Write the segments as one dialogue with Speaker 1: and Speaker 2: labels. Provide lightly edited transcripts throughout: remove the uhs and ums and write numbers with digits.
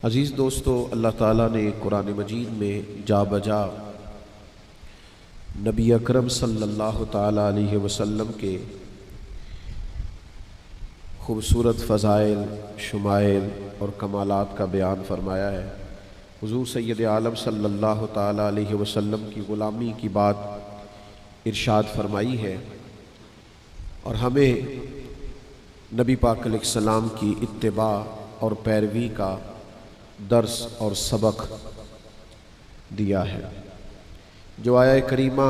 Speaker 1: अज़ीज़ दोस्तों, अल्लाह ताला ने कुरान मजीद में जा बजा नबी अकरम सल्लल्लाहु ताला अलैहि वसल्लम के खूबसूरत फ़ज़ाइल, शुमाइल और कमालात का बयान फरमाया है। हुज़ूर सैयद आलम सल्लल्लाहु ताला अलैहि वसल्लम की ग़ुलामी की बात इरशाद फरमाई है और हमें नबी पाक अलैहिस्सलाम की इत्तिबा और पैरवी का दर्स और सबक दिया है। जो आया करीमा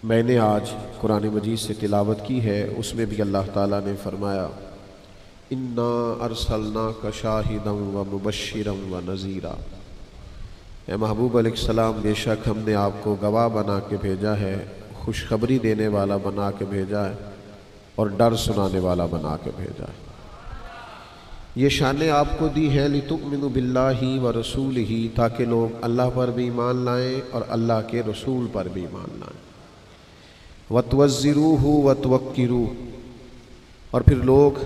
Speaker 1: मैंने आज कुरान मजीद से तिलावत की है, उसमें भी अल्लाह ताला ने फरमाया, इन्ना अरसलनाका शाहिदन व मुबश्शिरन व नज़ीरा। ए महबूब अलैहिस्सलाम, बेशक हमने आपको गवाह बना के भेजा है, खुशखबरी देने वाला बना के भेजा है और डर सुनाने वाला बना के भेजा है। ये शाने आपको दी है लितुमिनु बिल्लाहि व रसूलिही, ताकि लोग अल्लाह पर भी ईमान लाएँ और अल्लाह के रसूल पर भी ईमान लाएँ। वतवज़्ज़िरूहु वतवक्किरूह, और फिर लोग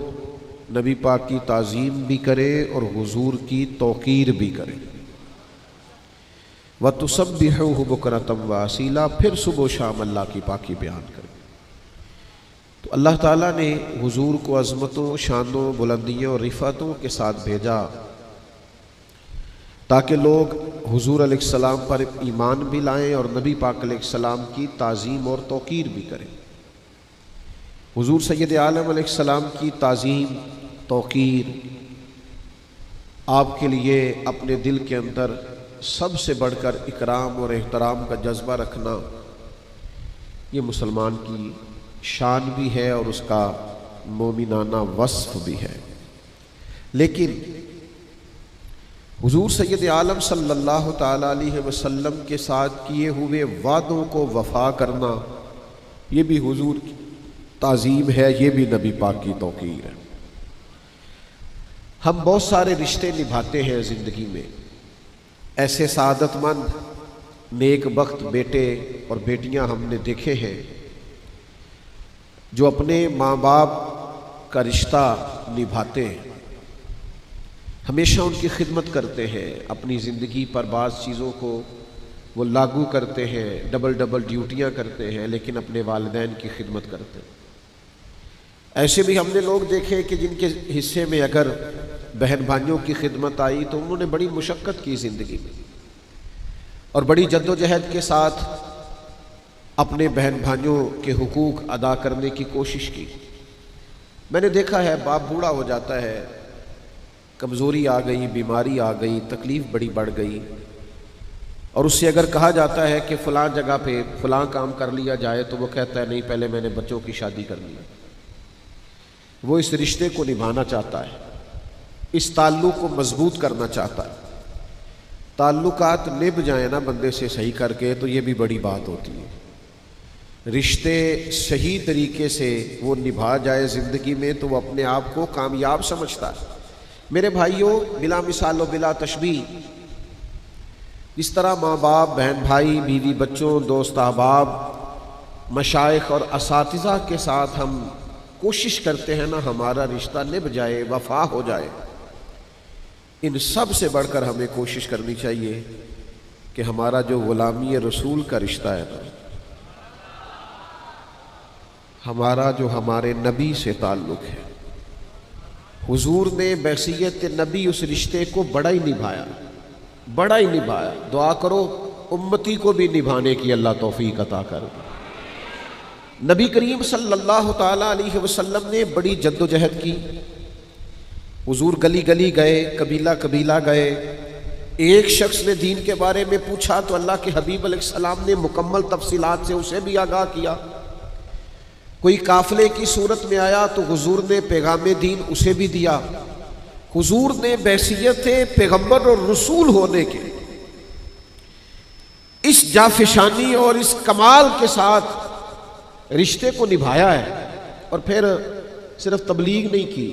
Speaker 1: नबी पाक की ताज़ीम भी करें और हुज़ूर की तौक़ीर भी करें। वतुसब्बिहुहु बुकरतम व असीला, फिर सुबह शाम अल्लाह की पाकी बयान करें। तो अल्लाह ताला ने हुजूर को अज़मतों, शानों, बुलंदियों और रिफ़तों के साथ भेजा ताकि लोग हुजूर अलैहिस्सलाम पर ईमान भी लाएं और नबी पाक अलैहिस्सलाम की ताज़ीम और तौक़ीर भी करें। हुजूर सैयद आलम अलैहिस्सलाम की ताज़ीम, तौक़ीर आपके लिए अपने दिल के अंदर सबसे बढ़कर इकराम और एहतराम का जज्बा रखना, ये मुसलमान की शान भी है और उसका मोमिनाना वस्फ भी है। लेकिन हुजूर सैयद आलम सल्लल्लाहु ताला अलैहि वसल्लम के साथ किए हुए वादों को वफा करना, ये भी हुजूर की ताज़ीम है, ये भी नबी पाक की तौक़ीर है। हम बहुत सारे रिश्ते निभाते हैं ज़िंदगी में। ऐसे सादतमंद नेक बख्त बेटे और बेटियां हमने देखे हैं जो अपने माँ बाप का रिश्ता निभाते हैं, हमेशा उनकी खिदमत करते हैं, अपनी ज़िंदगी पर बाज़ चीज़ों को वो लागू करते हैं, डबल डबल ड्यूटियाँ करते हैं, लेकिन अपने वालिदैन की खिदमत करते हैं। ऐसे भी हमने लोग देखे कि जिनके हिस्से में अगर बहन भाइयों की खिदमत आई तो उन्होंने बड़ी मुशक्क़त की ज़िंदगी में और बड़ी जद्दोजहद के साथ अपने बहन भाइयों के हुकूक अदा करने की कोशिश की। मैंने देखा है बाप बूढ़ा हो जाता है, कमज़ोरी आ गई, बीमारी आ गई, तकलीफ़ बड़ी बढ़ गई, और उससे अगर कहा जाता है कि फ़लाँ जगह पे फ़लाँ काम कर लिया जाए तो वो कहता है नहीं, पहले मैंने बच्चों की शादी करनी है। वो इस रिश्ते को निभाना चाहता है, इस ताल्लुक़ को मज़बूत करना चाहता है। ताल्लुकात निभ जाए ना बंदे से सही करके तो ये भी बड़ी बात होती है। रिश्ते सही तरीके से वो निभा जाए ज़िंदगी में तो वो अपने आप को कामयाब समझता है। मेरे भाइयों, बिला मिसाल व बिला तशबीह, इस तरह माँ बाप, बहन भाई, बीवी बच्चों, दोस्त अहबाब, मशाइख और असातिज़ा के साथ हम कोशिश करते हैं ना हमारा रिश्ता निभ जाए, वफा हो जाए, इन सब से बढ़कर हमें कोशिश करनी चाहिए कि हमारा जो ग़ुलामी रसूल का रिश्ता है ना, हमारा जो हमारे नबी से ताल्लुक़ है, हुजूर ने बैसियत नबी उस रिश्ते को बड़ा ही निभाया, बड़ा ही निभाया। दुआ करो उम्मती को भी निभाने की अल्लाह तौफीक अता कर। नबी करीम सल्लल्लाहु ताला अलैहि वसल्लम ने बड़ी जद्दोजहद की। हुजूर गली गली गए, कबीला कबीला गए। एक शख्स ने दीन के बारे में पूछा तो अल्लाह के हबीब अलैहिस्सलाम ने मुकम्मल तफसीलात से उसे भी आगाह किया। कोई काफिले की सूरत में आया तो हुजूर ने पैगाम दीन उसे भी दिया। हुजूर ने बैसियत पैगम्बर और रसूल होने के इस जाफिशानी और इस कमाल के साथ रिश्ते को निभाया है। और फिर सिर्फ तबलीग नहीं की,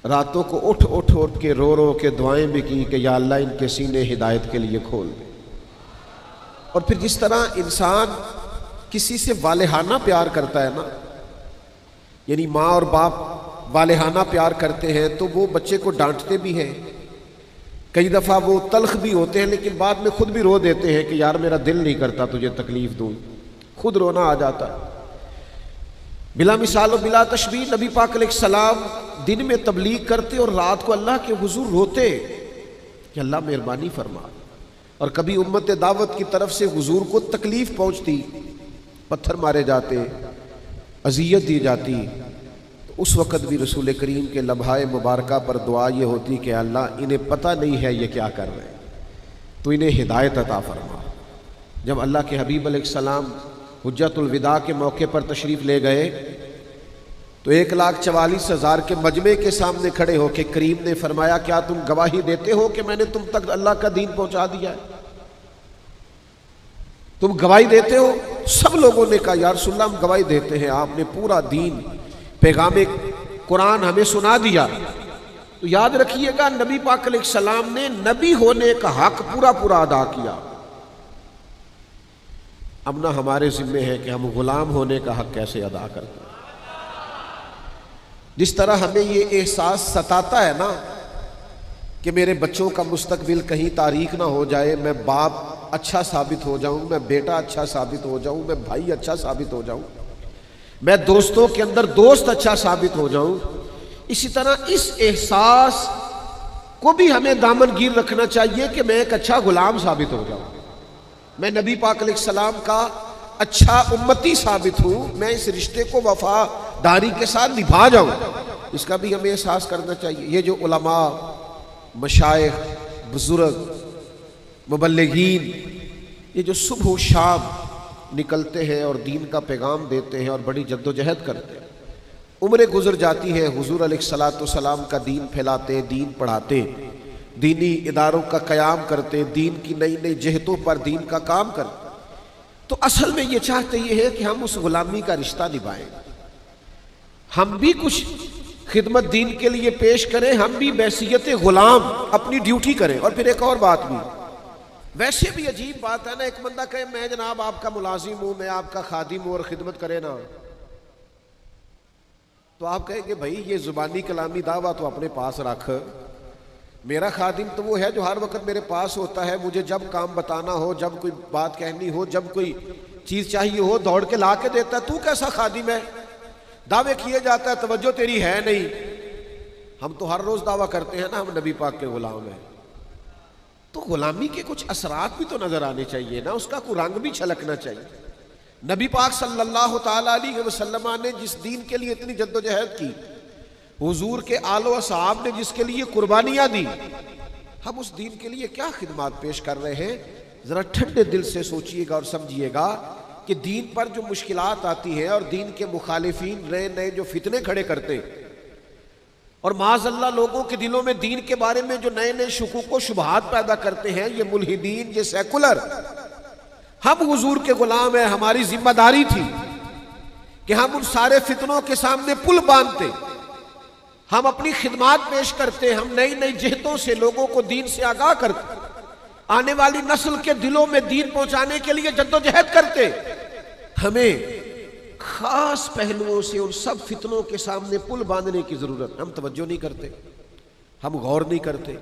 Speaker 1: रातों को उठ उठ उठ के रो के दुआएं भी की कि या अल्लाह इनके सीने हिदायत के लिए खोल दे। और फिर जिस तरह इंसान किसी से वालेहाना प्यार करता है ना, यानी माँ और बाप वालेहाना प्यार करते हैं तो वो बच्चे को डांटते भी हैं, कई दफ़ा वो तल्ख भी होते हैं, लेकिन बाद में खुद भी रो देते हैं कि यार मेरा दिल नहीं करता तुझे तकलीफ़ दूँ, खुद रोना आ जाता है। बिला मिसाल और बिला तशबीह नबी पाक अलैहिस्सलाम दिन में तबलीग करते और रात को अल्लाह के हुजूर रोते कि अल्लाह मेहरबानी फरमा। और कभी उम्मत दावत की तरफ से हुजूर को तकलीफ़ पहुँचती, पत्थर मारे जाते, अजियत दी जाती, तो उस वक़्त भी रसूल करीम के लम्हाए मुबारका पर दुआ ये होती कि अल्लाह इन्हें पता नहीं है ये क्या कर रहे हैं, तो इन्हें हिदायत अता फरमा। जब अल्लाह के हबीब अलैहिस्सलाम हुज्जतुल विदा के मौके पर तशरीफ़ ले गए तो 1,44,000 के मजमे के सामने खड़े होकर करीम ने फरमाया, क्या तुम गवाही देते हो कि मैंने तुम तक अल्लाह का दीन पहुंचा दिया है? तुम गवाही देते हो? सब लोगों ने कहा या रसूलल्लाह हम गवाही देते हैं, आपने पूरा दीन पैगाम कुरान हमें सुना दिया। तो याद रखिएगा नबी पाक अलैहिस्सलाम ने नबी होने का हक पूरा पूरा अदा किया। अब ना हमारे जिम्मे है कि हम गुलाम होने का हक कैसे अदा करते हैं। जिस तरह हमें ये एहसास सताता है ना कि मेरे बच्चों का मुस्तकबिल कहीं तारीक ना हो जाए, मैं बाप अच्छा साबित हो जाऊं, मैं बेटा अच्छा साबित हो जाऊं, मैं भाई अच्छा साबित हो जाऊं, मैं दोस्तों के अंदर दोस्त अच्छा साबित हो जाऊं, इसी तरह इस एहसास को भी हमें दामनगीर रखना चाहिए कि मैं एक अच्छा गुलाम साबित हो जाऊं, मैं नबी पाक अलैहिस्सलाम का अच्छा उम्मती साबित हूं, मैं इस रिश्ते को वफादारी के साथ निभा जाऊं, इसका भी हमें एहसास करना चाहिए। ये जो उलमा, मशाइख, बुजुर्ग, मुबल्लिगीन, ये जो सुबह शाम निकलते हैं और दीन का पैगाम देते हैं और बड़ी जद्दोजहद करते हैं, उम्रें गुजर जाती हैं, हुजूर अलैहिस्सलाम का दीन फैलाते, दीन पढ़ाते, दीनी इदारों का क़याम करते, दीन की नई नई जहतों पर दीन का काम करते, तो असल में ये चाहते ये है कि हम उस गुलामी का रिश्ता निभाएं, हम भी कुछ खिदमत दीन के लिए पेश करें, हम भी बैसियत गुलाम अपनी ड्यूटी करें। और फिर एक और बात भी, वैसे भी अजीब बात है ना, एक बंदा कहे मैं जनाब आपका मुलाजिम हूं, मैं आपका खादिम हूं और खिदमत करे ना, तो आप कहेंगे भाई ये जुबानी कलामी दावा तो अपने पास रख, मेरा खादिम तो वो है जो हर वक्त मेरे पास होता है, मुझे जब काम बताना हो, जब कोई बात कहनी हो, जब कोई चीज़ चाहिए हो दौड़ के ला के देता है। तू कैसा खादिम है? दावे किए जाता है, तवज्जो तेरी है नहीं। हम तो हर रोज़ दावा करते हैं ना हम नबी पाक के गुलाम हैं, तो गुलामी के कुछ असरात भी तो नज़र आने चाहिए ना, उसका कोई रंग भी छलकना चाहिए। नबी पाक सल्लल्लाहु ताला अलैहि वसल्लम ने जिस दीन के लिए इतनी जद्दोजहद की, हुजूर के आलो असहाब ने जिसके लिए कुर्बानियां दी, हम उस दीन के लिए क्या खिदमत पेश कर रहे हैं? जरा ठंडे दिल से सोचिएगा और समझिएगा कि दीन पर जो मुश्किलात आती हैं और दीन के मुखालिफीन नए नए जो फितने खड़े करते और माज़अल्लाह लोगों के दिलों में दीन के बारे में जो नए नए शुकूक व शुबहात पैदा करते हैं, ये मुल्हिदीन, ये सेकुलर, हम हुजूर के गुलाम हैं। हमारी जिम्मेदारी थी कि हम उन सारे फितनों के सामने पुल बांधते, हम अपनी खिदमत पेश करते, हम नई नई जहतों से लोगों को दीन से आगाह करते, आने वाली नस्ल के दिलों में दीन पहुंचाने के लिए जद्दोजहद करते। हमें खास पहलुओं से उन सब फितनों के सामने पुल बांधने की जरूरत। हम तवज्जो नहीं करते, हम गौर नहीं करते,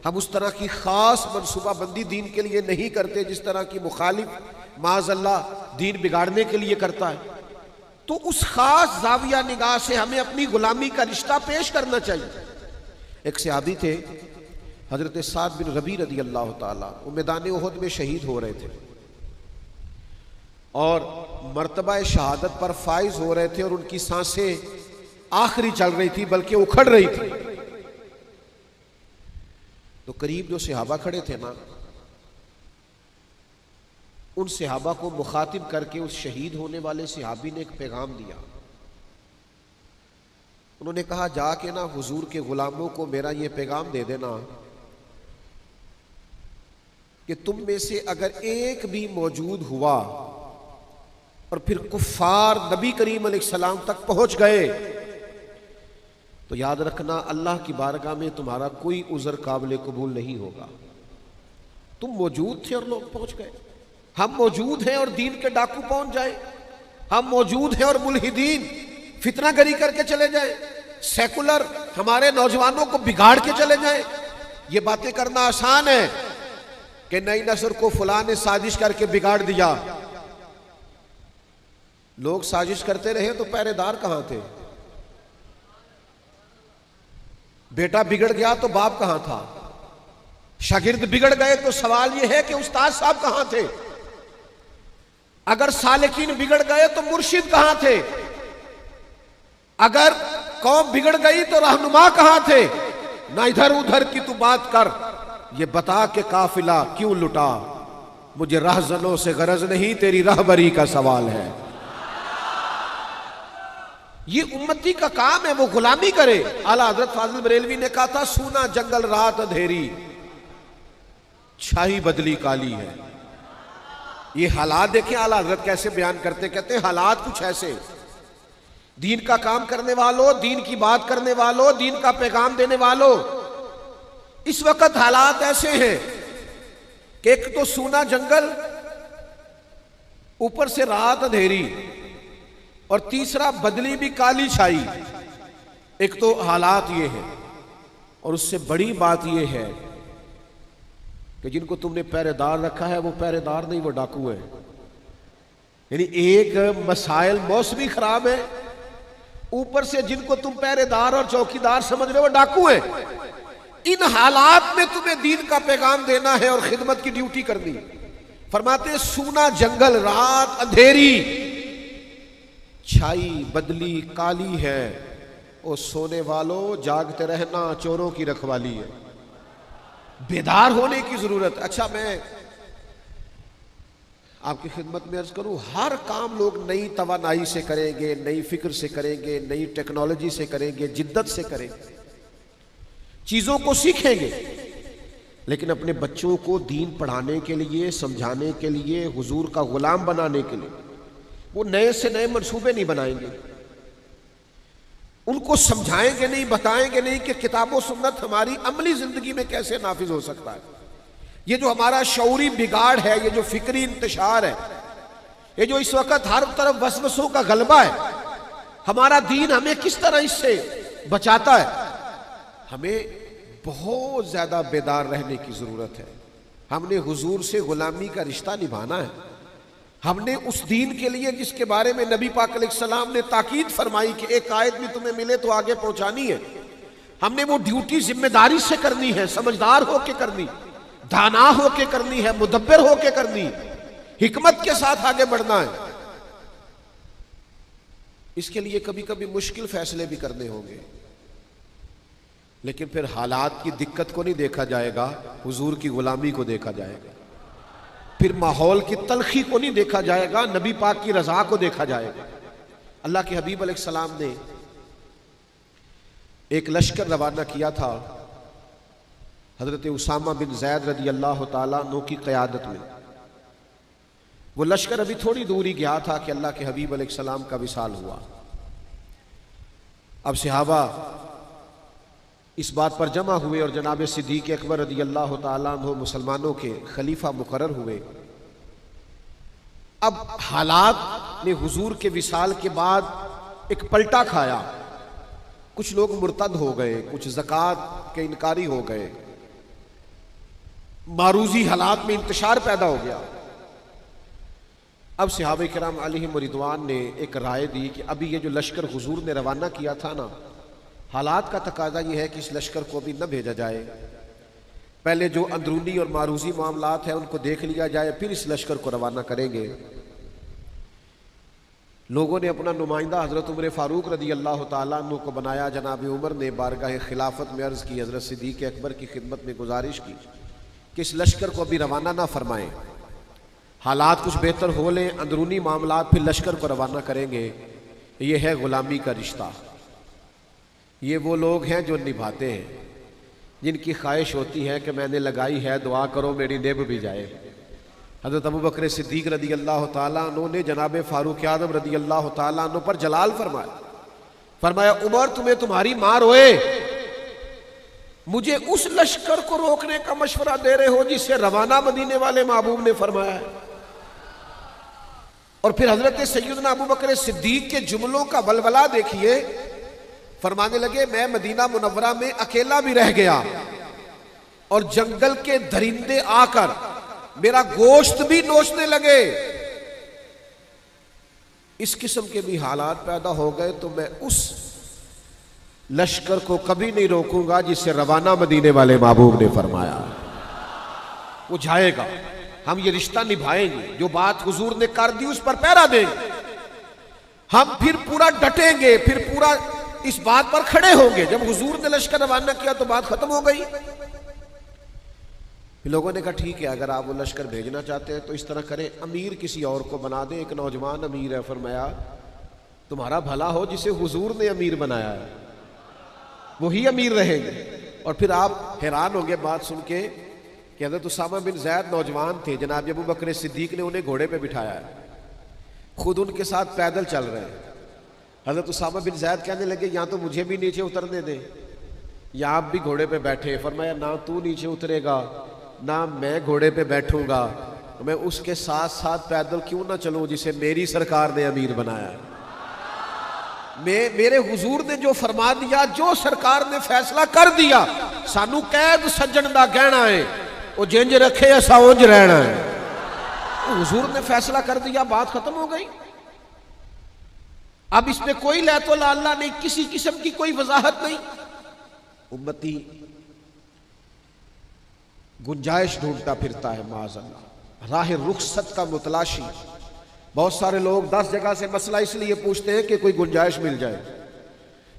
Speaker 1: हम उस तरह की खास मनसूबाबंदी दीन के लिए नहीं करते जिस तरह की मुखालिफ माज़अल्लाह दीन बिगाड़ने के लिए करता है। तो उस खास जाविया निगाह से हमें अपनी गुलामी का रिश्ता पेश करना चाहिए। एक सहाबी थे हजरत साद बिन रबी रदी अल्लाह ताला, वो मैदान उहद में शहीद हो रहे थे और मर्तबा शहादत पर फाइज हो रहे थे और उनकी सांसें आखिरी चल रही थी, बल्कि उखड़ रही थी। तो करीब जो सहाबा खड़े थे ना, उन सहाबा को मुखातिब करके उस शहीद होने वाले सहाबी ने एक पैगाम दिया। उन्होंने कहा जाके ना हुजूर के गुलामों को मेरा ये पैगाम दे देना कि तुम में से अगर एक भी मौजूद हुआ और फिर कुफ्फार नबी करीम अलैहिस्सलाम तक पहुंच गए, तो याद रखना अल्लाह की बारगाह में तुम्हारा कोई उज़र काबिल कबूल नहीं होगा। तुम मौजूद थे और लोग पहुंच गए, हम मौजूद हैं और दीन के डाकू पहुंच जाए, हम मौजूद हैं और मुल्हिदीन फितना गरी करके चले जाए, सेकुलर हमारे नौजवानों को बिगाड़ के चले जाएं। ये बातें करना आसान है कि नई नस्ल को फलां ने साजिश करके बिगाड़ दिया। लोग साजिश करते रहे तो पहरेदार कहां थे? बेटा बिगड़ गया तो बाप कहां था? शागिर्द बिगड़ गए तो सवाल यह है कि उस्ताद साहब कहां थे? अगर सालिकीन बिगड़ गए तो मुर्शिद कहां थे? अगर कौम बिगड़ गई तो रहनुमा कहां थे? ना इधर उधर की तू बात कर, ये बता के काफिला क्यों लुटा, मुझे रहजनों से गरज नहीं, तेरी रहबरी का सवाल है। ये उम्मती का काम है, वो गुलामी करे। आला हजरत फाजिल बरेलवी ने कहा था, सूना जंगल रात अंधेरी, छाई बदली काली है। ये हालात देखें आला हजरत कैसे बयान करते, कहते हैं हालात कुछ ऐसे, दीन का काम करने वालों, दीन की बात करने वालों, दीन का पैगाम देने वालों, इस वक्त हालात ऐसे हैं कि एक तो सूना जंगल, ऊपर से रात अंधेरी, और तीसरा बदली भी काली छाई। एक तो हालात ये है, और उससे बड़ी बात ये है कि जिनको तुमने पहरेदार रखा है वो पहरेदार नहीं, वो डाकू है। यानी एक मसाइल मौसमी खराब है, ऊपर से जिनको तुम पहरेदार और चौकीदार समझ रहे हो वो डाकू है। इन हालात में तुम्हें दीन का पैगाम देना है और खिदमत की ड्यूटी करनी। फरमाते सूना जंगल रात अंधेरी, छाई बदली काली है, ओ सोने वालों जागते रहना, चोरों की रखवाली है। बेदार होने की जरूरत। अच्छा, मैं आपकी खिदमत में अर्ज करूं, हर काम लोग नई तवानाई से करेंगे, नई फिक्र से करेंगे, नई टेक्नोलॉजी से करेंगे, जिद्दत से करेंगे, चीजों को सीखेंगे, लेकिन अपने बच्चों को दीन पढ़ाने के लिए, समझाने के लिए, हुजूर का गुलाम बनाने के लिए वो नए से नए मंसूबे नहीं बनाएंगे। उनको समझाएंगे नहीं, बताएंगे नहीं कि किताबों सुन्नत हमारी अमली जिंदगी में कैसे नाफिज हो सकता है। ये जो हमारा शऊरी बिगाड़ है, ये जो फिक्री इंतशार है, ये जो इस वक्त हर तरफ वसवसों का गलबा है, हमारा दीन हमें किस तरह इससे बचाता है। हमें बहुत ज्यादा बेदार रहने की जरूरत है। हमने हुजूर से गुलामी का रिश्ता निभाना है। हमने उस दीन के लिए जिसके बारे में नबी पाक अलैहिस्सलाम ने ताकीद फरमाई कि एक आयत भी तुम्हें मिले तो आगे पहुंचानी है, हमने वो ड्यूटी जिम्मेदारी से करनी है, समझदार होके करनी, दाना होके करनी है, मुदब्बिर होके करनी, हिकमत के साथ आगे बढ़ना है। इसके लिए कभी कभी मुश्किल फैसले भी करने होंगे, लेकिन फिर हालात की दिक्कत को नहीं देखा जाएगा, हुजूर की गुलामी को देखा जाएगा। फिर माहौल की तलखी को नहीं देखा जाएगा, नबी पाक की रजा को देखा जाएगा। अल्लाह के हबीब अलैहिस्सलाम ने एक लश्कर रवाना किया था हजरत उसामा बिन जैद रदी अल्लाह ताला अन्हु की क़यादत में। वो लश्कर अभी थोड़ी दूरी गया था कि अल्लाह के हबीब अलैहिस्सलाम का विसाल हुआ। अब सहाबा इस बात पर जमा हुए और जनाब सिद्दीक़ अकबर रज़ी अल्लाह ताला अन्हु मुसलमानों के खलीफा मुकर्रर हुए। अब हालात ने हुजूर के विसाल के बाद एक पलटा खाया। कुछ लोग मुर्तद हो गए, कुछ ज़कात के इनकारी हो गए, मारूजी हालात में इंतशार पैदा हो गया। अब सहाबा किराम अलैहिम रिदवान ने एक राय दी कि अभी ये जो लश्कर हुजूर ने रवाना किया था ना, हालात का तकाजा ये है कि इस लश्कर को भी न भेजा जाए, पहले जो अंदरूनी और मारूजी मामलात हैं उनको देख लिया जाए, फिर इस लश्कर को रवाना करेंगे। लोगों ने अपना नुमाइंदा हज़रत उमर फ़ारूक रज़ी अल्लाह ताला अन्हु को बनाया। जनाब उमर ने बारगाह खिलाफत में अर्ज़ की, हज़रत सिद्दीक़ अकबर की खिदमत में गुजारिश की कि इस लश्कर को अभी रवाना ना फरमाएं, हालात कुछ बेहतर हो लें, अंदरूनी मामलात, फिर लश्कर को रवाना करेंगे। ये है ग़ुलामी का रिश्ता। ये वो लोग हैं जो निभाते हैं, जिनकी ख्वाहिश होती है कि मैंने लगाई है, दुआ करो मेरी नेब भी जाए। हज़रत अबू बकर सिद्दीक़ रज़ी अल्लाह ताला अन्हु ने जनाब फ़ारूक आज़म रज़ी अल्लाह ताला अन्हु पर जलाल फरमाया। फरमाया, उमर तुम्हें तुम्हारी मार होए, मुझे उस लश्कर को रोकने का मशवरा दे रहे हो जिससे रवाना मदीने वाले महबूब ने फरमाया है। और फिर हज़रत सैयदना अबू बकर सिद्दीक़ के जुमलों का बलबला देखिए। फरमाने लगे मैं मदीना मुनव्वरा में अकेला भी रह गया और जंगल के दरिंदे आकर मेरा गोश्त भी नोचने लगे, इस किस्म के भी हालात पैदा हो गए तो मैं उस लश्कर को कभी नहीं रोकूंगा जिससे रवाना मदीने वाले महबूब ने फरमाया। वो जाएगा, हम ये रिश्ता निभाएंगे, जो बात हुजूर ने कर दी उस पर पहरा देंगे, हम फिर पूरा डटेंगे, फिर पूरा इस बात पर खड़े होंगे। जब हुजूर ने लश्कर रवाना किया तो बात खत्म हो गई। फिर लोगों ने कहा ठीक है, अगर आप वो लश्कर भेजना चाहते हैं तो इस तरह करें, अमीर किसी और को बना दें। एक नौजवान अमीर है, फरमाया तुम्हारा भला हो, जिसे हुजूर ने अमीर बनाया है वही अमीर रहेंगे। और फिर आप हैरान होंगे बात सुन के कि हज़रत उसामा बिन ज़ैद नौजवान थे, जनाब अबू बकर सिद्दीक ने उन्हें घोड़े पे बिठाया है, खुद उनके साथ पैदल चल रहे हैं। हज़रत उसामा बिन ज़ैद कहने लगे या तो मुझे भी नीचे उतरने दें या आप भी घोड़े पे बैठे। फरमाया ना तू नीचे उतरेगा ना मैं घोड़े पे बैठूंगा, मैं उसके साथ साथ पैदल क्यों ना चलूं जिसे मेरी सरकार ने अमीर बनाया है। मेरे हुजूर ने जो फरमा दिया, जो सरकार ने फैसला कर दिया, सानू कैद सज्जन दा गहना है, वो जिंज रखे ऐसा उंज रहना है। हुजूर ने फैसला कर दिया, बात खत्म हो गई। अब इसमें कोई लैतो लाला नहीं, किसी किस्म की कोई वजाहत नहीं। उम्मती गुंजाइश ढूंढता फिरता है, माज़अल्लाह राह रुखसत का मुतलाशी। बहुत सारे लोग 10 जगह से मसला इसलिए पूछते हैं कि कोई गुंजाइश मिल जाए,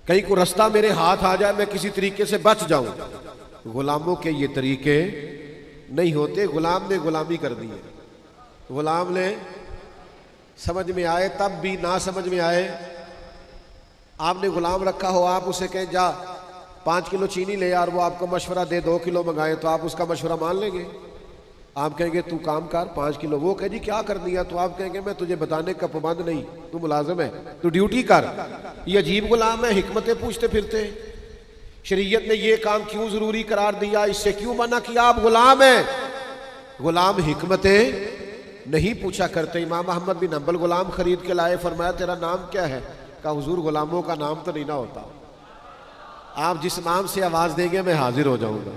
Speaker 1: कहीं को रास्ता मेरे हाथ आ जाए, मैं किसी तरीके से बच जाऊं। गुलामों के ये तरीके नहीं होते। गुलाम ने गुलामी कर दी है, गुलाम ने समझ में आए तब भी ना समझ में आए। आपने गुलाम रखा हो, आप उसे कहें जा 5 किलो चीनी ले यार, वो आपको मशवरा दे 2 किलो मंगाए, तो आप उसका मशवरा मान लेंगे? आप कहेंगे तू काम कर 5 किलो, वो कहे जी क्या कर दिया, तो आप कहेंगे मैं तुझे बताने का पाबंद नहीं, तू मुलाजिम है, तू ड्यूटी कर। ये अजीब गुलाम है, हिकमतें पूछते फिरते। शरीयत ने ये काम क्यों जरूरी करार दिया, इससे क्यों मना किया? आप गुलाम हैं। गुलाम हिकमतें नहीं पूछा करते। इमाम अहमद बिन हंबल गुलाम खरीद के लाए, फरमाया तेरा नाम क्या है? कहा हुजूर गुलामों का नाम तो नहीं ना होता, आप जिस नाम से आवाज देंगे मैं हाजिर हो जाऊंगा।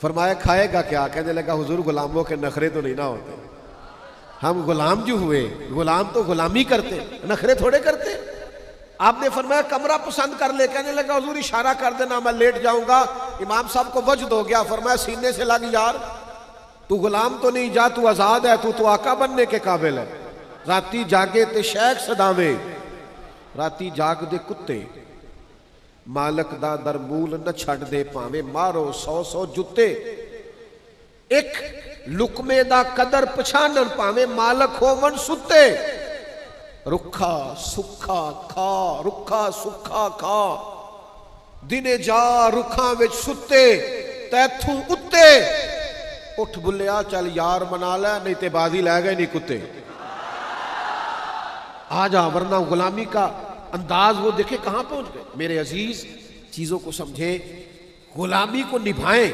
Speaker 1: फरमाया खाएगा क्या? कहने लगा हुजूर गुलामों के नखरे तो नहीं ना होते, हम गुलाम जो हुए, गुलाम तो गुलामी करते, नखरे थोड़े करते। आपने फरमाया कमरा पसंद कर ले, कहने लगा हुजूर इशारा कर देना मैं लेट जाऊंगा। इमाम साहब को वजद हो गया, फरमाया सीने से लग यार, तू गुलाम तो नहीं, जा तू आजाद है, तू तो आका बनने के काबिल है। राती जागे ते शेख सदावे, राती जाग दे कुत्ते, मालक दा दरमूल न छड़ दे, भावे मारो 100 जुत्ते। एक लुकमे दा कदर पछाणन, भावे मालक होवन सुते। रुखा सुखा खा, रुखा सुखा खा, दिने जा रुखा विच सुते, तैथू उत्ते। उठ बुलिया चल यार मना लै, नहीं ते बाजी लै गए नहीं कुत्ते। आ जा, वरना गुलामी का अंदाज वो देखे कहां पहुंच गए। मेरे अजीज चीजों को समझे, गुलामी को निभाएं।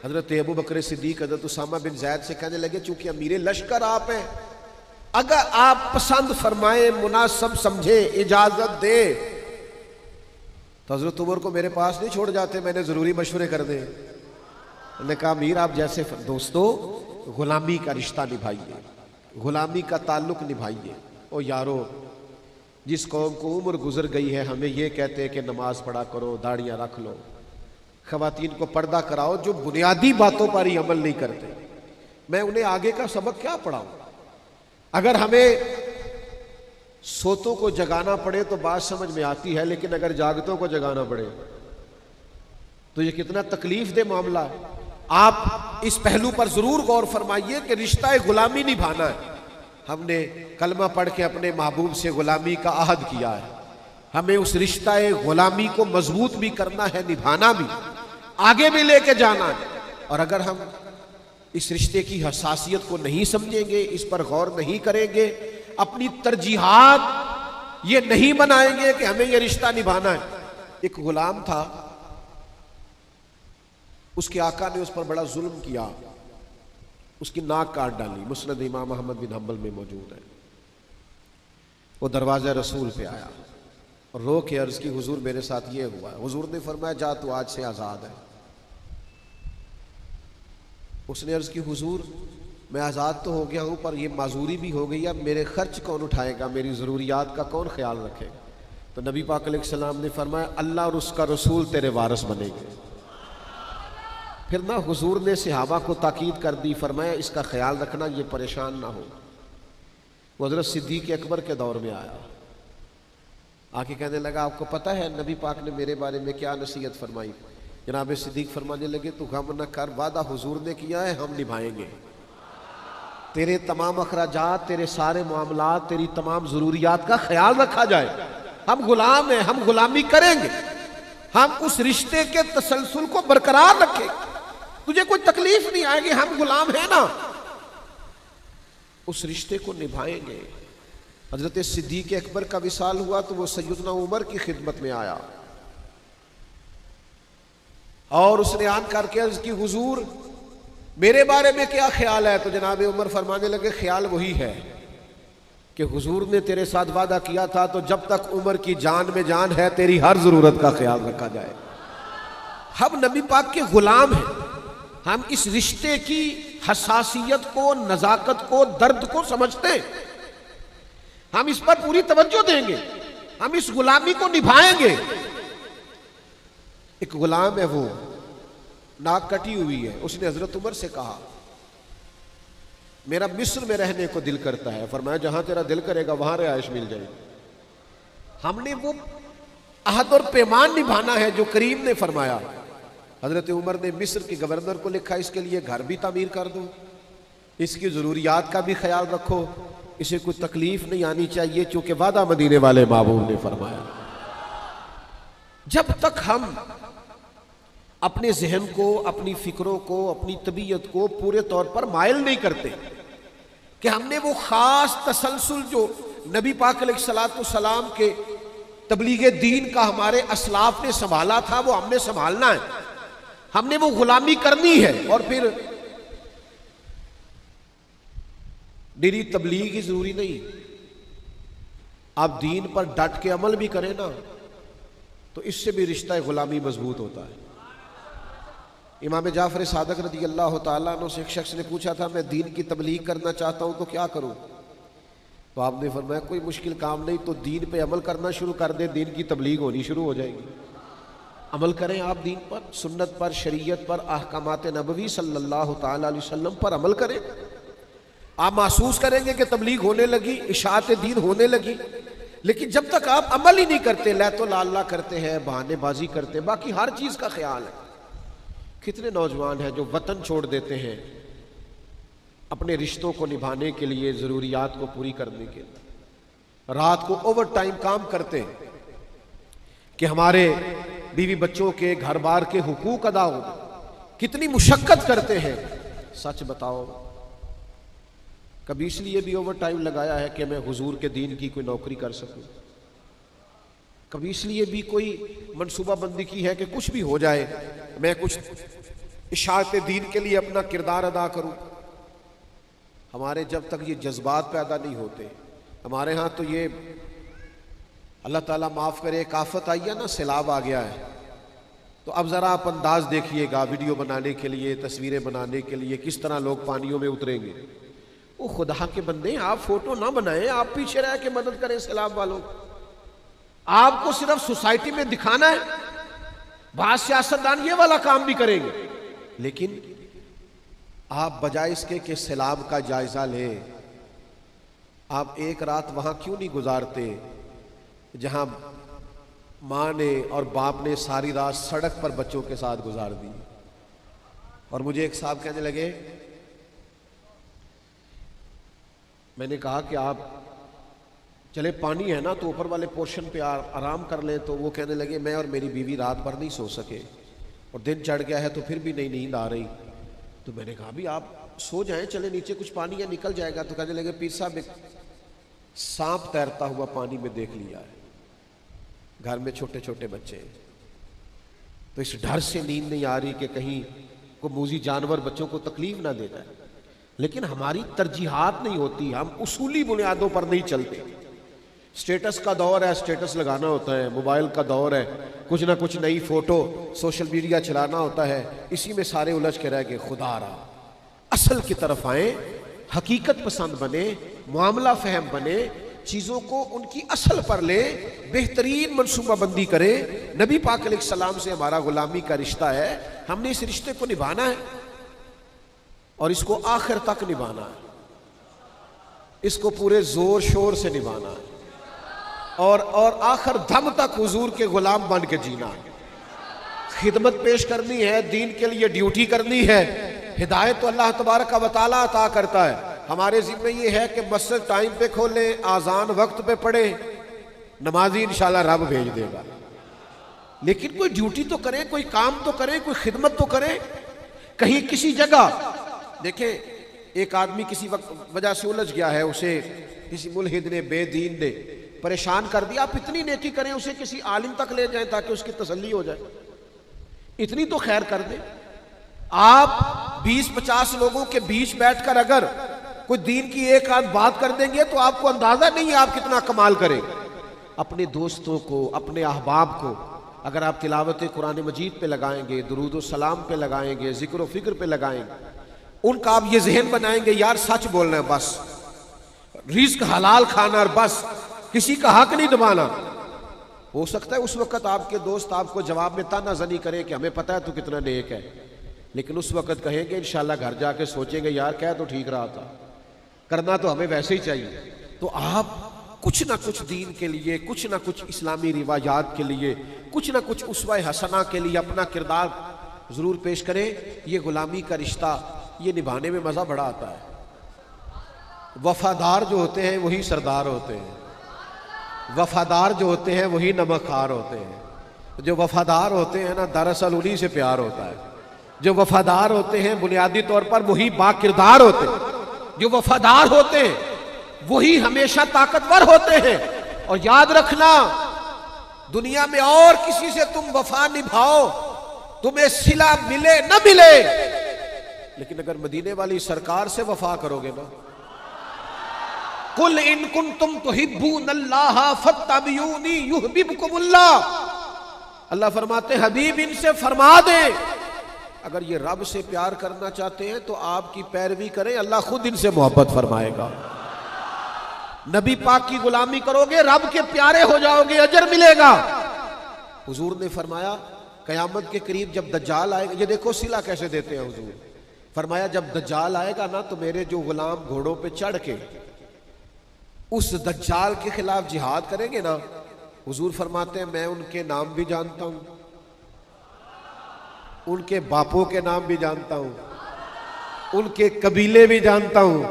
Speaker 1: हजरत अबू बकर सिद्दीक हजरत उसामा बिन ज़ैद से कहने लगे चूंकि अमीर लश्कर आप हैं, अगर आप पसंद फरमाए, मुनासिब समझे, इजाजत दे, तो हजरत उमर को मेरे पास नहीं छोड़ जाते, मैंने जरूरी मशवरे कर दे। उन्होंने कहा अमीर आप जैसे दोस्तों गुलामी का रिश्ता निभाइए, गुलामी का ताल्लुक निभाइए। ओ यारो, जिस कौम को उम्र गुजर गई है, हमें ये कहते हैं कि नमाज पढ़ा करो, दाढ़ियाँ रख लो, खवातीन को पर्दा कराओ, जो बुनियादी बातों पर ही अमल नहीं करते, मैं उन्हें आगे का सबक क्या पढ़ाऊं? अगर हमें सोतों को जगाना पड़े तो बात समझ में आती है, लेकिन अगर जागतों को जगाना पड़े तो ये कितना तकलीफ दे मामला है। आप इस पहलू पर जरूर गौर फरमाइए कि रिश्ता गुलामी निभाना है। हमने कलमा पढ़ के अपने महबूब से गुलामी का अहद किया है, हमें उस रिश्ता गुलामी को मजबूत भी करना है, निभाना भी, आगे भी लेके जाना है। और अगर हम इस रिश्ते की हसासियत को नहीं समझेंगे, इस पर गौर नहीं करेंगे, अपनी तरजीहात ये नहीं बनाएंगे कि हमें ये रिश्ता निभाना है। एक गुलाम था, उसके आका ने उस पर बड़ा जुल्म किया, उसकी नाक काट डाली। मुस्नद इमाम अहमद बिन हंबल में मौजूद है। वो दरवाज़ा रसूल पे आया, और रो के अर्ज की, हुजूर मेरे साथ ये हुआ है। हुजूर ने फरमाया जा तू आज से आज़ाद है। उसने अर्ज की, हुजूर मैं आज़ाद तो हो गया हूँ पर ये माजूरी भी हो गई, अब मेरे खर्च कौन उठाएगा, मेरी ज़रूरियात का कौन ख्याल रखेगा। तो नबी पाक अलैहिस्सलाम ने फरमाया अल्लाह और उसका रसूल तेरे वारिस बनेंगे। फिर ना हुजूर ने सहाबा को ताकीद कर दी, फरमाया इसका ख्याल रखना, ये परेशान ना हो। वो हज़रत सिद्दीक़ अकबर के दौर में आया, आके कहने लगा आपको पता है नबी पाक ने मेरे बारे में क्या नसीहत फरमाई। जनाब सिद्दीक़ फरमाने लगे तू गम न कर, वादा हुजूर ने किया है हम निभाएंगे। तेरे तमाम अखराजात, तेरे सारे मामलात, तेरी तमाम ज़रूरियात का ख्याल रखा जाए। हम गुलाम हैं, हम गुलामी करेंगे, हम उस रिश्ते के तसलसल को बरकरार रखेंगे, तुझे कोई तकलीफ नहीं आएगी, हम गुलाम हैं ना, उस रिश्ते को निभाएंगे। हजरत सिद्दीक़ अकबर का विसाल हुआ तो वो सैयदना उमर की खिदमत में आया और उसने आन करके अर्ज की हुजूर मेरे बारे में क्या ख्याल है। तो जनाब उमर फरमाने लगे ख्याल वही है कि हुजूर ने तेरे साथ वादा किया था, तो जब तक उमर की जान में जान है तेरी हर जरूरत का ख्याल रखा जाए। हम नबी पाक के गुलाम हैं, हम इस रिश्ते की हसासियत को, नजाकत को, दर्द को समझते हैं, हम इस पर पूरी तवज्जो देंगे, हम इस गुलामी को निभाएंगे। एक गुलाम है, वो नाक कटी हुई है, उसने हजरत उमर से कहा मेरा मिस्र में रहने को दिल करता है। फरमाया जहां तेरा दिल करेगा वहां रिहाइश मिल जाएगी। हमने वो अहद और पैमान निभाना है जो करीम ने फरमाया। हजरत उमर ने मिस्र के गवर्नर को लिखा इसके लिए घर भी तामीर कर दो, इसकी ज़रूरियात का भी ख्याल रखो, इसे कोई तकलीफ नहीं आनी चाहिए, चूंकि वादा मदीने वाले महबूब ने फरमाया। जब तक हम अपने जहन को, अपनी फिक्रों को, अपनी तबीयत को पूरे तौर पर मायल नहीं करते कि हमने वो खास तसलसल जो नबी पाक अलैहिस्सलाम के तबलीग दीन का हमारे असलाफ ने संभाला था वो हमने संभालना है, हमने वो गुलामी करनी है। और फिर निरी तबलीग ही जरूरी नहीं, आप दीन पर डट के अमल भी करें ना तो इससे भी रिश्ता गुलामी मजबूत होता है। इमाम जाफर सादक रज़ी अल्लाह तआला अन्हु से एक शख्स ने पूछा था मैं दीन की तबलीग करना चाहता हूं तो क्या करूं। तो आपने फरमाया कोई मुश्किल काम नहीं, तो दीन पे अमल करना शुरू कर दे, दीन की तबलीग होनी शुरू हो जाएगी। अमल करें आप दीन पर, सुन्नत पर, शरीयत पर, अहकामात नबवी सल्लल्लाहु तआला अलैहि वसल्लम पर अमल करें। आप महसूस करेंगे कि तबलीग होने लगी, इशाअत दीन होने लगी। लेकिन जब तक आप अमल ही नहीं करते, लैतो लाला करते हैं, बहानेबाजी करते हैं, बाकी हर चीज का ख्याल है। कितने नौजवान हैं जो वतन छोड़ देते हैं अपने रिश्तों को निभाने के लिए, जरूरियात को पूरी करने के लिए, रात को ओवर टाइम काम करते हैं कि हमारे बीवी बच्चों के, घर बार के हुकूक अदा हो। कितनी मुशक्कत करते हैं। सच बताओ कभी इसलिए भी ओवर टाइम लगाया है कि मैं हुजूर के दीन की कोई नौकरी कर सकूं? कभी इसलिए भी कोई मनसूबाबंदी की है कि कुछ भी हो जाए मैं कुछ इशाअत दीन के लिए अपना किरदार अदा करूं? हमारे जब तक ये जज्बात पैदा नहीं होते, हमारे यहाँ तो ये अल्लाह ताला माफ़ करे एक आफत आई है ना, सैलाब आ गया है, तो अब ज़रा आप अंदाज देखिएगा वीडियो बनाने के लिए, तस्वीरें बनाने के लिए किस तरह लोग पानियों में उतरेंगे। वो खुदा के बंदे, आप फोटो ना बनाएं, आप पीछे रह के मदद करें सैलाब वालों। आपको सिर्फ सोसाइटी में दिखाना है, बाद सियासतदान ये वाला काम भी करेंगे, लेकिन आप बजाय इसके कि सैलाब का जायजा लें, आप एक रात वहां क्यों नहीं गुजारते जहां माँ ने और बाप ने सारी रात सड़क पर बच्चों के साथ गुजार दी। और मुझे एक साहब कहने लगे, मैंने कहा कि आप चले पानी है ना तो ऊपर वाले पोर्शन पे आराम कर लें, तो वो कहने लगे मैं और मेरी बीवी रात भर नहीं सो सके और दिन चढ़ गया है तो फिर भी नहीं नींद आ रही। तो मैंने कहा भी आप सो जाएं, चले नीचे कुछ पानी है निकल जाएगा। तो कहने लगे पीर साहब एक सांप तैरता हुआ पानी में देख लिया है, घर में छोटे छोटे बच्चे हैं, तो इस डर से नींद नहीं आ रही कि कहीं को मूजी जानवर बच्चों को तकलीफ ना दे जाए। लेकिन हमारी तरजीहात नहीं होती, हम उसूली बुनियादों पर नहीं चलते। स्टेटस का दौर है, स्टेटस लगाना होता है, मोबाइल का दौर है, कुछ ना कुछ नई फोटो सोशल मीडिया चलाना होता है, इसी में सारे उलझ के रह गए। खुदा रहा असल की तरफ आए, हकीकत पसंद बने, मामला फहम बने, चीज़ों को उनकी असल पर ले, बेहतरीन मनसूबाबंदी करें। नबी पाक अलैहिस्सलाम से हमारा गुलामी का रिश्ता है, हमने इस रिश्ते को निभाना है और इसको आखिर तक निभाना है, इसको पूरे जोर शोर से निभाना है और आखिर दम तक हुजूर के गुलाम बन के जीना है। खिदमत पेश करनी है, दीन के लिए ड्यूटी करनी है। हिदायत तो अल्लाह तबारक व तआला अता करता है, हमारे जिम्मे ये है कि मस्जिद टाइम पे खोलें, आजान वक्त पे पढ़ें, नमाजी इंशाल्लाह रब भेज देगा। लेकिन कोई ड्यूटी तो करें, कोई काम तो करें, कोई खिदमत तो करें। कहीं किसी जगह देखें, एक आदमी किसी वजह से उलझ गया है, उसे किसी मुल्हिद ने, बेदीन ने परेशान कर दिया, आप इतनी नेकी करें, उसे किसी आलिम तक ले जाएं ताकि उसकी तसल्ली हो जाए, इतनी तो खैर कर दें। आप 20-50 लोगों के बीच बैठकर अगर कोई दीन की एक आध बात कर देंगे तो आपको अंदाजा नहीं है आप कितना कमाल करें। अपने दोस्तों को, अपने अहबाब को अगर आप तिलावत कुरान मजीद पे लगाएंगे, दुरूद व सलाम पे लगाएंगे, जिक्र व फिक्र पे लगाएंगे, उनका आप ये जहन बनाएंगे यार सच बोलना है, बस रिस्क हलाल खाना और बस किसी का हक नहीं दबाना। हो सकता है उस वक्त आपके दोस्त आपको जवाब में ताना जनी करें कि हमें पता है तू कितना नेक है, लेकिन उस वक्त कहेंगे इंशाल्लाह घर जाके सोचेंगे यार क्या तो ठीक रहा था, करना तो हमें वैसे ही चाहिए। तो आप कुछ ना कुछ दीन के लिए, कुछ ना कुछ इस्लामी रिवाजात के लिए, कुछ ना कुछ उसवा हसना के लिए अपना किरदार ज़रूर पेश करें। ये गुलामी का रिश्ता, ये निभाने में मज़ा बड़ा आता है। वफादार जो होते हैं वही सरदार होते हैं, वफादार जो होते हैं वही नमकखार होते हैं। जो वफादार होते हैं ना, दरअसल उन्हीं से प्यार होता है। जो वफादार होते हैं बुनियादी तौर पर वही बाकिरदार होते हैं। जो वफादार होते हैं वही हमेशा ताकतवर होते हैं। और याद रखना, दुनिया में और किसी से तुम वफा निभाओ, तुम्हें सिला मिले न मिले, लेकिन अगर मदीने वाली सरकार से वफा करोगे ना, कुल इन कुंतुम तुहिब्बूनल्लाह फत्तबिऊनी युहब्बुकुमुल्लाह, अल्लाह फरमाते हैं हबीब इनसे फरमा दे अगर ये रब से प्यार करना चाहते हैं तो आपकी पैरवी करें, अल्लाह खुद इनसे मोहब्बत फरमाएगा। नबी पाक की गुलामी करोगे, रब के प्यारे हो जाओगे, अजर मिलेगा। हुजूर ने फरमाया कयामत के करीब जब दज्जाल आएगा, ये देखो सिला कैसे देते हैं हुजूर, फरमाया जब दज्जाल आएगा ना तो मेरे जो गुलाम घोड़ों पे चढ़ के उस दज्जाल के खिलाफ जिहाद करेंगे ना, हुजूर फरमाते हैं मैं उनके नाम भी जानता हूं, उनके बापों के नाम भी जानता हूं, उनके कबीले भी जानता हूं,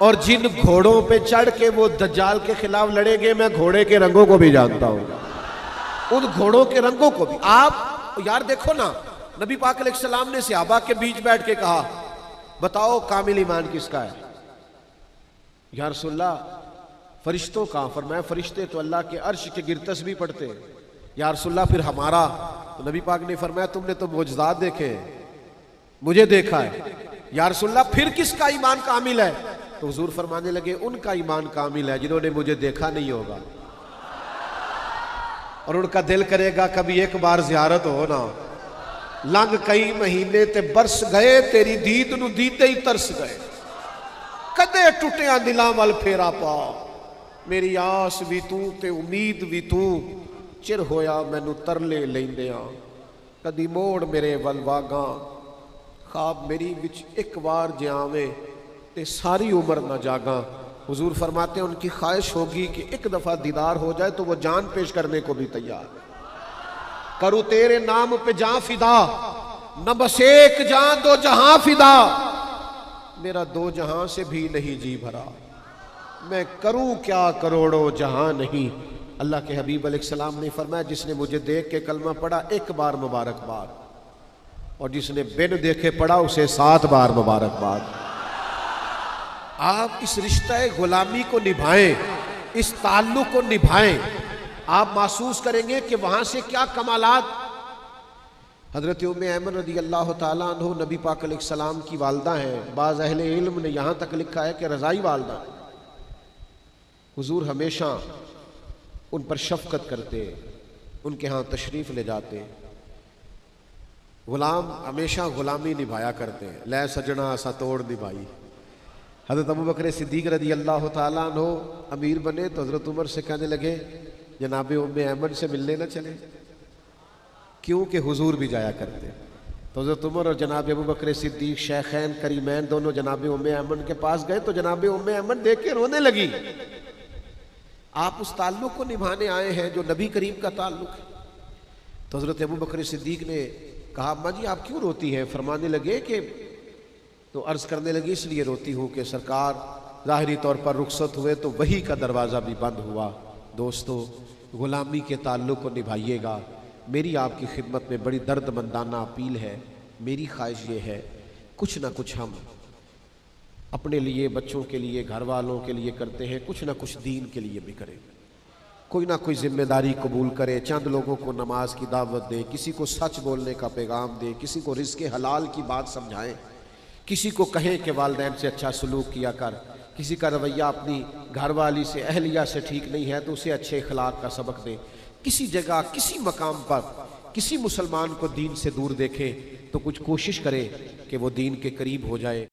Speaker 1: और जिन घोड़ों पे चढ़ के वो दज्जाल के खिलाफ लड़ेंगे मैं घोड़े के रंगों को भी जानता हूं, उन घोड़ों के रंगों को भी। आप यार देखो ना, नबी पाक अलैहिस्सलाम ने सहाबा के बीच बैठ के कहा बताओ कामिल ईमान किसका है? या रसूलल्लाह फरिश्तों का। फरमाया फरिश्ते तो अल्लाह के अर्श के गिर तस्बीह पढ़ते हैं। या रसूलल्लाह फिर हमारा? तो नबी पाक ने फरमाया तुमने तो मोजज़ात देखे, मुझे देखा है। या रसूलल्लाह फिर किसका ईमान कामिल है? तो हुजूर फरमाने लगे उनका ईमान कामिल है जिन्होंने मुझे देखा नहीं होगा और उनका दिल करेगा कभी एक बार ज़ियारत हो ना। लंघ कई महीने ते बरस गए, तेरी दीद नूं दीते ही तरस गए, कदे टुटिया दिलां वल फेरा पा, मेरी आस भी तू ते उम्मीद भी तू, चिर होया मैनू तरले लैंदियां, कदी मोड़ मेरे वल वागा, ख्वाब मेरी विच एक बार जियावे ते सारी उम्र न जागा। हुजूर फरमाते हैं उनकी ख्वाहिश होगी कि एक दफा दीदार हो जाए तो वो जान पेश करने को भी तैयार। करूं तेरे नाम पे जान फिदा, न बस एक जान दो जहां फिदा, मेरा दो जहां से भी नहीं जी भरा, मैं करूं क्या करोड़ों जहां नहीं। अल्लाह के हबीब अलैहिस्सलाम ने फरमाया जिसने मुझे देख के कलमा पढ़ा एक बार मुबारकबाद, और जिसने बिन देखे पढ़ा उसे 7 बार मुबारकबाद। आप इस रिश्ता गुलामी को निभाएं, इस ताल्लुक को निभाएं, आप महसूस करेंगे कि वहां से क्या कमालात। हजरत उम्मे ऐमन रज़ी अल्लाह ताला अन्हा नबी पाक अलैहिस्सलाम की वालदा हैं। बाज़ अहले इल्म ने यहाँ तक लिखा है कि रज़ाई वालदा। हुजूर हमेशा उन पर शफकत करते, उनके यहाँ तशरीफ़ ले जाते। ग़ुलाम हमेशा ग़ुलामी निभाया करते हैं। लै सजना असा तोड़ निभाई। हज़रत अबू बकर सिद्दीक़ रज़ी अल्लाह तआला अन्हु अमीर बने तो हज़रत उमर से कहने लगे जनाब उम्मे ऐमन से मिलने न चले, क्योंकि हुजूर भी जाया करते। तो हज़रत उमर और जनाब अबू बकर सिद्दीक़ शेखैन करीमैन दोनों जनाब उम्मे ऐमन के पास गए तो जनाब उम्मे ऐमन देख के रोने लगी। आप उस ताल्लुक़ को निभाने आए हैं जो नबी करीम का ताल्लुक़ है। तो हज़रत अबू बकर सिद्दीक़ ने कहा अम्मा जी आप क्यों रोती हैं? फरमाने लगे कि तो अर्ज़ करने लगी इसलिए रोती हूँ कि सरकार ज़ाहिरी तौर पर रुखसत हुए तो वही का दरवाज़ा भी बंद हुआ। दोस्तों, ग़ुलामी के ताल्लुक़ को निभाइएगा। मेरी आपकी खिदमत में बड़ी दर्दमंदाना अपील है। मेरी ख्वाहिश ये है कुछ ना कुछ हम अपने लिए, बच्चों के लिए, घर वालों के लिए करते हैं, कुछ ना कुछ दीन के लिए भी करें। कोई ना कोई जिम्मेदारी कबूल करे, चंद लोगों को नमाज की दावत दे, किसी को सच बोलने का पैगाम दे, किसी को रिज़्क़े हलाल की बात समझाएं, किसी को कहें कि वालिदैन से अच्छा सलूक किया कर, किसी का रवैया अपनी घरवाली से, अहलिया से ठीक नहीं है तो उसे अच्छे अखलाक का सबक दें। किसी जगह, किसी मकाम पर किसी मुसलमान को दीन से दूर देखे तो कुछ कोशिश करे कि वो दीन के करीब हो जाए।